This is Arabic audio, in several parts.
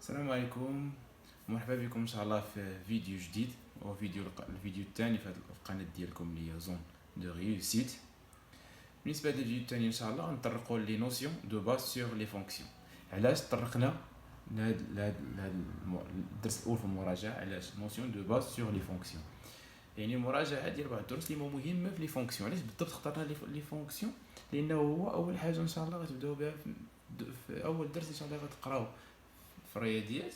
السلام عليكم، مرحبا بكم ان شاء الله في فيديو جديد. هو الفيديو الثاني في هذه القناه ديالكم اللي هي زون دو ريوسيت. بالنسبه للفيديو الثاني ان شاء الله غنطرقوا لي نوسيون دو باز سور لي فونكسيون. علاش طرقنا لهاد الدرس الاول في المراجعه؟ علاش نوسيون دو باز سور لي فونكسيون؟ يعني مراجعه ديال بعض الدروس اللي مهمه في لي فونكسيون. علاش بالضبط اخترنا لي فونكسيون؟ لانه هو اول حاجه ان شاء الله غتبداو بها في اول درس ان شاء الله غتقراو في الرياضيات.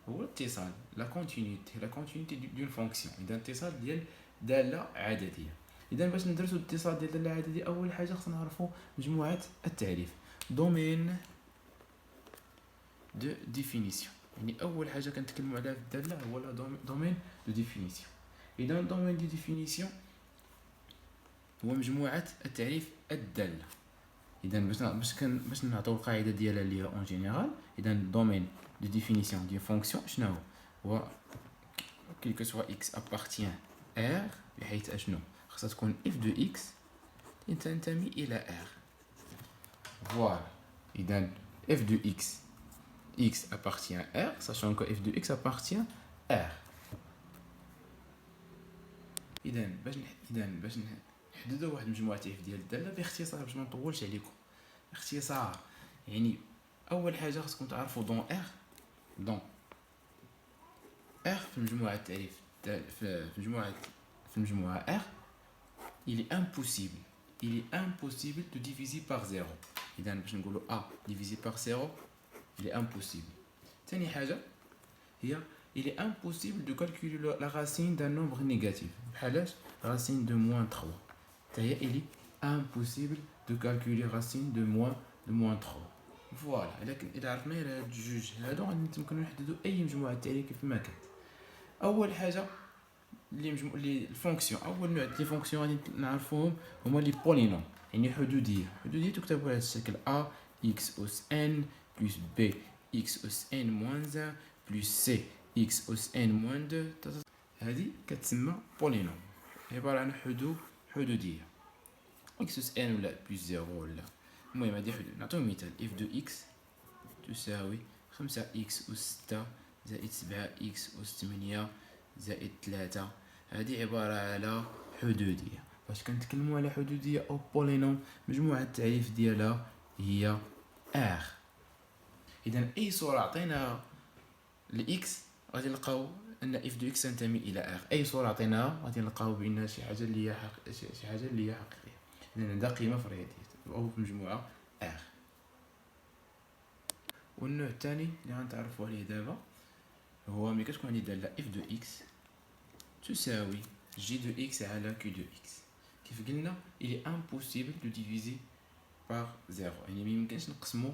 هو الاتصال، لا كونتينيتي دون فونكسيون. اذا اتصال ديال داله عدديه. اذا باش ندرسوا الاتصال ديال داله عدديه اول حاجه خصنا نعرفوا مجموعه التعريف، دومين دو ديفينيسيون. يعني اول حاجه كنتكلموا عليها في الداله هو دومين دو ديفينيسيون. اذا دومين دو ديفينيسيون هو مجموعه التعريف الداله. اذا باش نعطيو القاعده ديالها اللي هي اون جينيرال. اذا دومين de définition d'une fonction شنو هو؟ quel que soit x appartient R بحيث اشنو خاصها تكون f de x تنتمي الى R. فوالا. اذا f de x appartient R sachant que f de x appartient R. اذا باش نحددوا واحد مجموعه تعريف ديال الداله باختصار باش ما نطولش عليكم. اختصار يعني اول حاجه خصكم تعرفوا دون R. دونك R في مجموعة التعريف في مجموعة R il est impossible de diviser par 0. إذا باش نقولوا A divisé par 0 il est impossible. ثاني حاجة هي il est impossible de calculer la racine d'un nombre négatif. بحالاش racine de moins 3 تاهي il est impossible de calculer racine de moins 3. فوالا. لكن إذا عرفنا هاد الجوج هادو غادي نتمكنوا نحددوا أي مجموعة تعريف كيف ما كانت. اول حاجه اللي الفونكسيون، اول نوع ديال الفونكسيون غادي نعرفوهم هما لي بولينوم. يعني حدوديه تكتب بهذا الشكل a x اس n plus b x اس n moins 1 plus c x اس n moins 2. هذه كتسمى بولينوم، عباره عن حدوديه x اس n ولا بلس 0 ولا المهم هذه حدود. نعطيو مثال f de x تساوي 5x اس 6 زائد 7x أس 8 زائد 3. هذه عبارة على حدودية. باش كنتكلموا على حدودية أو بولينوم مجموعة التعريف ديالها هي R. إذا أي صورة عطيناها لإكس غادي نلقاو أن f دو إكس تنتمي إلى R. أي صورة عطيناها غادي نلقاو بأنها شي حاجة اللي هي حقيقية. إذا عندها قيمة في الرياضيات أو في مجموعة R. والنوع الثاني اللي غنتعرفوا عليه دابا هو ملي كتكون عندي دالة f دو x تساوي g دو x على q دو x. كيف قلنا il est impossible de diviser par 0. يعني ميمكنش نقسمو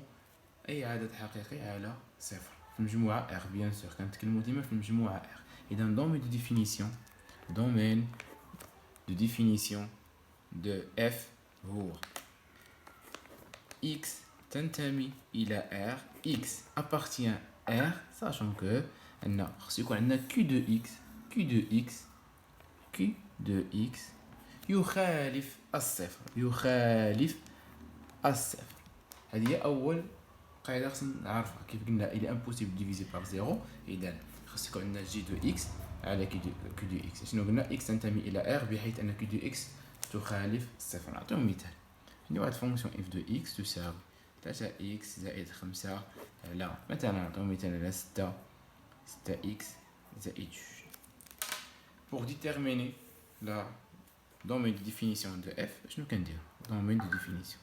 اي عدد حقيقي على صفر في مجموعة R. بيان سور كنتكلمو ديما في المجموعة R. اذا دومين دو ديفينيسيون دو f هو x تنتمي الى R x appartient R sachant que عندنا خص يكون عندنا q دو x يخالف الصفر. هذه هي اول قاعده خصنا نعرفها. كيف قلنا il est impossible de diviser par 0. اذا خص يكون عندنا g دو x على q دو x. شنو قلنا؟ x تنتمي الى r بحيث ان q دو x تخالف الصفر. نعطيو مثال. عندي واحد فونكسيون f دو x تساوي 3x زائد 5 على مثلا نعطيو مثال على 6x زائد 2. Pour déterminer la domaine de définition de f, شنو كندير؟ domaine de définition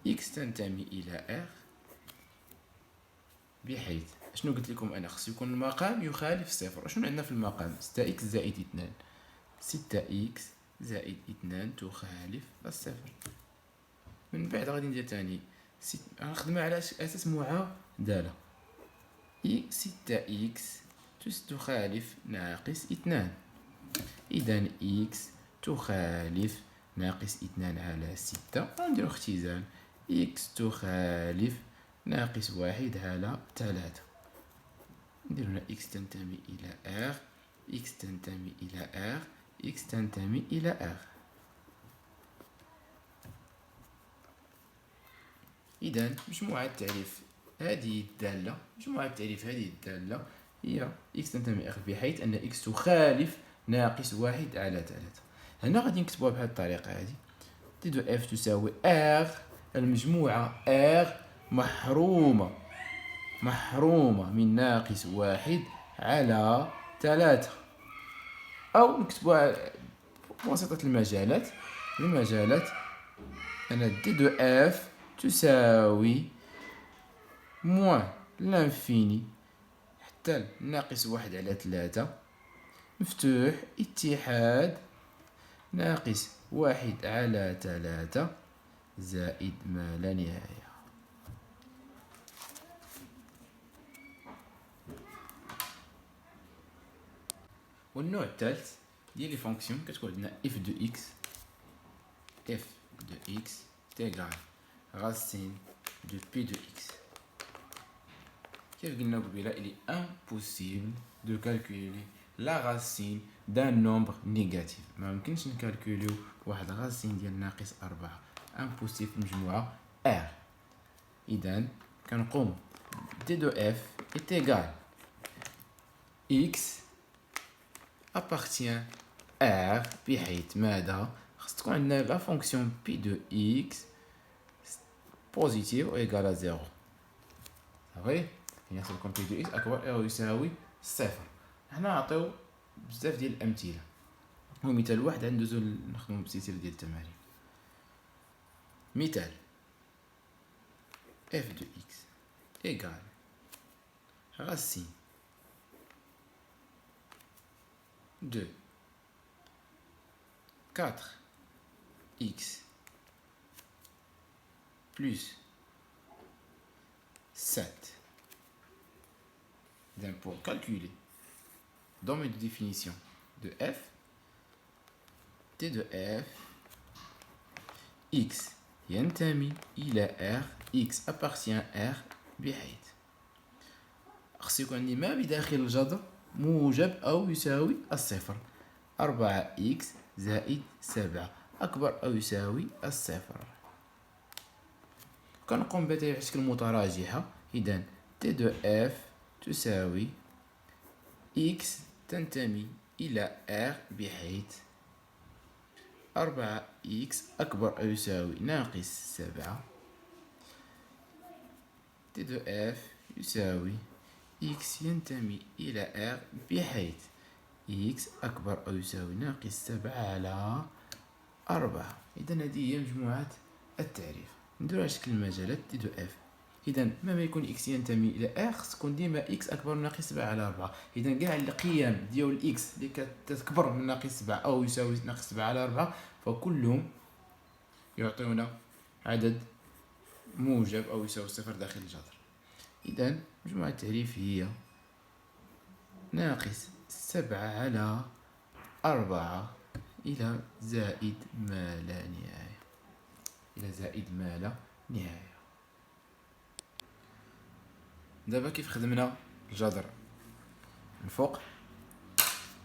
x تنتمي إلى r بحيث شنو قلت لكم أنا؟ خص يكون المقام يخالف صفر. شنو عندنا في المقام؟ 6x زائد 2. 6x زائد 2 تخالف الصفر. من بعد غادي ندير تاني غنخدمها على أساس معادلة. 6x تخالف ناقص 2. إذا x تخالف ناقص 2 على 6. غنديرو اختزال x تخالف ناقص 1 على 3. نديرو هنا x تنتمي إلى R x تنتمي إلى R x تنتمي إلى R. إذا مجموعة تعريف هذه الدالة مجموعة التعريف هذه الدالة هي إكس تنتمي إلى بحيث أن إكس تخالف ناقص واحد على 3. هنا غادي نكتبوها بهذه الطريقة هذه. تي دو اف تساوي ار، المجموعة ار محرومة من ناقص واحد على 3. أو نكتبوها بواسطة المجالات أن تي دو اف تساوي موان لانفيني حتى ناقص واحد على 3 مفتوح اتحاد ناقص واحد على 3 زائد ما لا نهاية. والنوع الثالث ديال لي فونكسيون كتكون عندنا اف دو اكس تيغال racine de p de x. كيف قلنا قبيله il est impossible de calculer la racine d'un nombre négatif. ما يمكنش نكالكوليو واحد الراسين ديال ناقص 4 impossible في المجموعة R. إذا كنقوم d de f est égal x appartient R بحيث ماذا؟ خاص تكون عندنا لا فونكسيون p de x positive ou égale à 0. صافي يعني خاص تكون p de x أكبر أو يساوي صفر. حنا نعطيو بزاف ديال الأمثلة. هو مثال واحد ندوزو نخدمو بسلسلة ديال التمارين. مثال f de x égale racine de 4x plus 7. Donc pour calculer domaine de définition de f, t de f, x ينتمي إلى r، x appartient r بحيث خص يكون عندي ما بداخل الجذر موجب أو يساوي الصفر. 4x زائد 7 أكبر أو يساوي الصفر. كنقوم بها بشكل متراجحة. إذا t de f تساوي x تنتمي إلى r بحيث 4x أكبر أو يساوي ناقص 7. t de f يساوي x ينتمي إلى r بحيث x أكبر أو يساوي ناقص 7 على 4. إذا هذه هي مجموعة التعريف. نديروها على شكل المجالات t de f. إذا مهما يكون x ينتمي إلى r خص تكون ديما x أكبر من ناقص 7 على 4. إذا كاع القيم ديال x اللي كتكبر من ناقص 7 أو يساوي ناقص 7 على 4 فكلهم يعطيونا عدد موجب أو يساوي صفر داخل الجذر. إذا مجموعة التعريف هي ناقص 7 على 4 إلى زائد ما لا نهاية. دابا كيف خدمنا الجذر الفوق،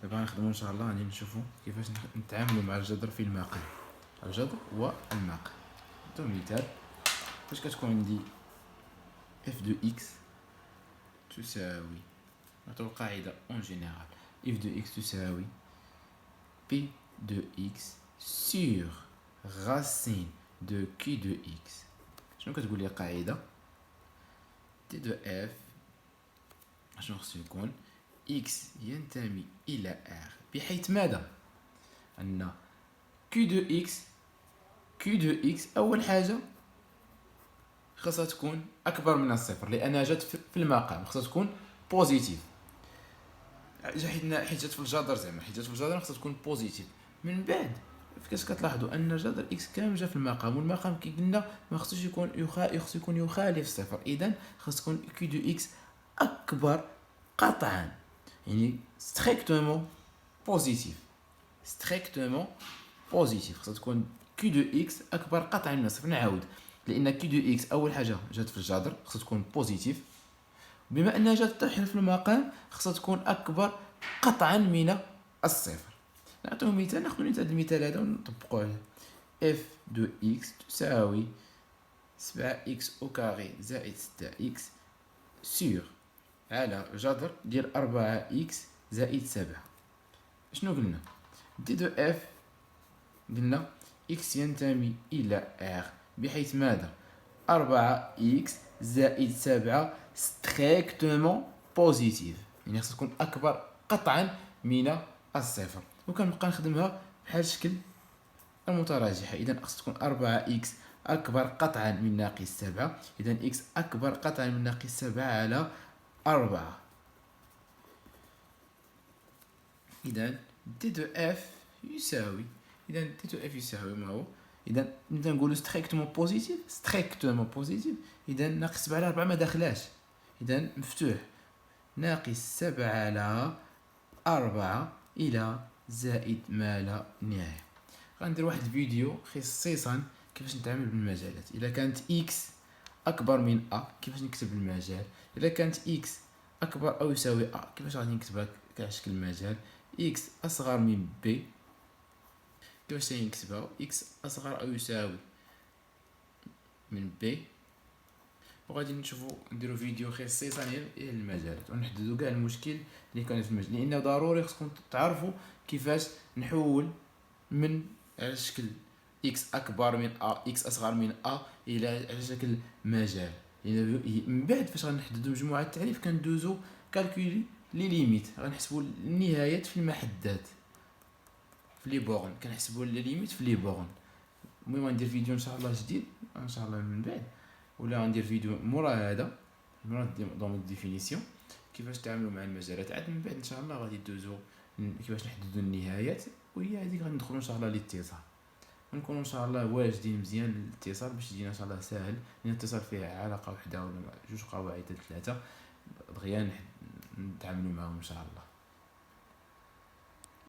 دابا غنخدمو ان شاء الله غادي نشوفو كيفاش نتعاملوا مع الجذر في المقام. الجذر والمقام. نعطيو مثال. فاش كتكون عندي f de x تساوي، نعطيو القاعدة اون جينيرال، f de x تساوي p de x sur racine de q de x. شنو كتقول لي القاعدة؟ t de f شنو خصو يكون؟ x ينتمي إلى r بحيث ماذا؟ أن q de x أول حاجة خاصها تكون أكبر من الصفر لأنها جات في المقام، خاصها تكون بوزيتيف. حيت جات في الجذر خاصها تكون بوزيتيف. من بعد فاش كتلاحظوا أن جذر x كامل جا في المقام، والمقام كي قلنا ما خصوش يكون يخالف الصفر. إذا خاص تكون q de x أكبر قطعا، يعني ستريكتومون بوزيتيف. خاصها تكون q de x أكبر قطعا من الصفر. نعاود، لأن q de x أول حاجة جات في الجذر خاصها تكون بوزيتيف، بما أنها جات حتى في المقام خاصها تكون أكبر قطعا من الصفر. نعطيو مثال، ناخذ هذا المثال هذا ونطبقو عليه. f de x تساوي 7x au carré زائد 6x سور على جذر ديال 4 إكس زائد 7. شنو قلنا؟ دي دو اف قلنا إكس ينتمي إلى R بحيث ماذا؟ 4 إكس زائد 7 ستريكتومون بوزيتيف، يعني خصها تكون أكبر قطعا من الصفر، وكنبقى نخدمها بحال شكل المتراجحة. إذا خصها تكون 4 إكس أكبر قطعا من ناقص 7، إذا إكس أكبر قطعا من ناقص 7 على 4. إذا دي دو اف يساوي، إذا دي دو اف يساوي ما هو؟ إذا نبدا نقولو ستريكتومون بوزيتيف، ستريكتومون بوزيتيف، إذا ناقص 7 على 4 ما داخلاش، إذا مفتوح ناقص 7 على 4 إلى زائد ما لا نهاية. غندير واحد الفيديو خصيصا كيفاش نتعامل بالمجالات. إذا كانت إكس أكبر من أ كيفاش نكتب المجال، إذا كانت إكس أكبر أو يساوي أ كيفاش غادي نكتبها كاع شكل المجال، إكس أصغر من بي كيفاش نكتبها، إكس أصغر أو يساوي من بي. وغادي نشوفو نديرو فيديو خصيصا على المجالات ونحددو كاع المشكل اللي كان في المجال، لأنه ضروري خصكم تعرفوا كيفاش نحول من على شكل إكس أكبر من أ إكس أصغر من أ إلى على شكل مجال. من بعد فاش غنحددو مجموعة التعريف كندوزو كالكولي لي ليميت، غنحسبو النهايات في المحدات في لي بورن، كنحسبو لي ليميت في لي بورن. المهم غندير فيديو ان شاء الله جديد ان شاء الله من بعد، ولا غندير فيديو مورا هذا مورا دون ديفينيسيون كيفاش تعاملوا مع المجالات. عاد من بعد ان شاء الله غادي ندوزو كيفاش نحددو النهايات، وهي هذيك غندخلو ان شاء الله للاتصال، ونكونوا ان شاء الله واجدين مزيان للاتصال باش يجينا ان شاء الله ساهل، لان الاتصال فيه علاقه وحده ولا جوج قواعد ثلاثه دغيا نتعاملوا معهم ان شاء الله.